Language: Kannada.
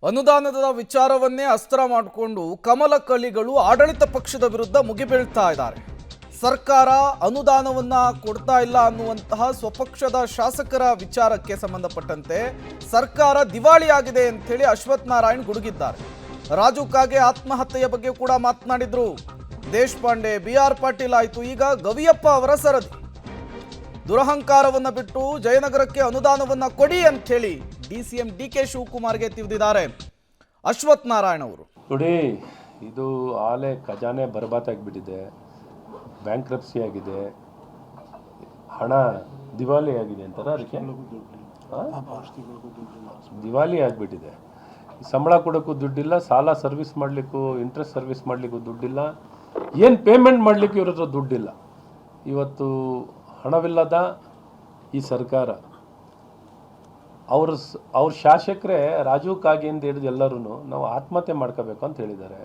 ಅನುದಾನದ ವಿಚಾರವನ್ನೇ ಅಸ್ತ್ರ ಮಾಡಿಕೊಂಡು ಕಮಲ ಕಲಿಗಳು ಆಡಳಿತ ಪಕ್ಷದ ವಿರುದ್ಧ ಮುಗಿಬೀಳ್ತಾ ಇದ್ದಾರೆ. ಸರ್ಕಾರ ಅನುದಾನವನ್ನ ಕೊಡ್ತಾ ಇಲ್ಲ ಅನ್ನುವಂತಹ ಸ್ವಪಕ್ಷದ ಶಾಸಕರ ವಿಚಾರಕ್ಕೆ ಸಂಬಂಧಪಟ್ಟಂತೆ ಸರ್ಕಾರ ದಿವಾಳಿಯಾಗಿದೆ ಅಂತ ಹೇಳಿ ಅಶ್ವಥ್ ನಾರಾಯಣ್ ಗುಡುಗಿದ್ದಾರೆ. ರಾಜು ಕಾಗೆ ಆತ್ಮಹತ್ಯೆಯ ಬಗ್ಗೆ ಕೂಡ ಮಾತನಾಡಿದ್ರು. ದೇಶಪಾಂಡೆ, BR ಪಾಟೀಲ್ ಆಯಿತು, ಈಗ ಗವಿಯಪ್ಪ ಅವರ ಸರದಿ. ದುರಹಂಕಾರವನ್ನ ಬಿಟ್ಟು ಜಯನಗರಕ್ಕೆ ಅನುದಾನವನ್ನ ಕೊಡಿ ಅಂತ ಹೇಳಿ DCM DK ಶಿವಕುಮಾರ್ಗೆ ತಿವಿದಿದ್ದಾರೆ ಅಶ್ವಥ್ ನಾರಾಯಣ್ ಅವರು. ನೋಡಿ, ಇದು ಆಲೆ ಖಜಾನೆ ಬರ್ಬಾತಾಗಿಬಿಟ್ಟಿದೆ, ಬ್ಯಾಂಕ್ರಪ್ಸಿ ಆಗಿದೆ, ಹಣ ದಿವಾಳಿ ಆಗಿದೆ ಅಂತಾರ, ಅದಕ್ಕೆ ದಿವಾಳಿ ಆಗಿಬಿಟ್ಟಿದೆ. ಸಂಬಳ ಕೊಡೋಕ್ಕೂ ದುಡ್ಡಿಲ್ಲ, ಸಾಲ ಸರ್ವಿಸ್ ಮಾಡಲಿಕ್ಕೂ, ಇಂಟ್ರೆಸ್ಟ್ ಸರ್ವಿಸ್ ಮಾಡಲಿಕ್ಕೂ ದುಡ್ಡಿಲ್ಲ, ಏನು ಪೇಮೆಂಟ್ ಮಾಡಲಿಕ್ಕೂ ಇವ್ರ ಹತ್ರ ದುಡ್ಡಿಲ್ಲ. ಇವತ್ತು ಹಣವಿಲ್ಲದ ಈ ಸರ್ಕಾರ, ಅವ್ರ ಶಾಸಕರೇ ರಾಜು ಕಾಗೆ ಅಂತ ಹಿಡಿದು ಎಲ್ಲರೂ ನಾವು ಆತ್ಮಹತ್ಯೆ ಮಾಡ್ಕೋಬೇಕು ಅಂತ ಹೇಳಿದ್ದಾರೆ.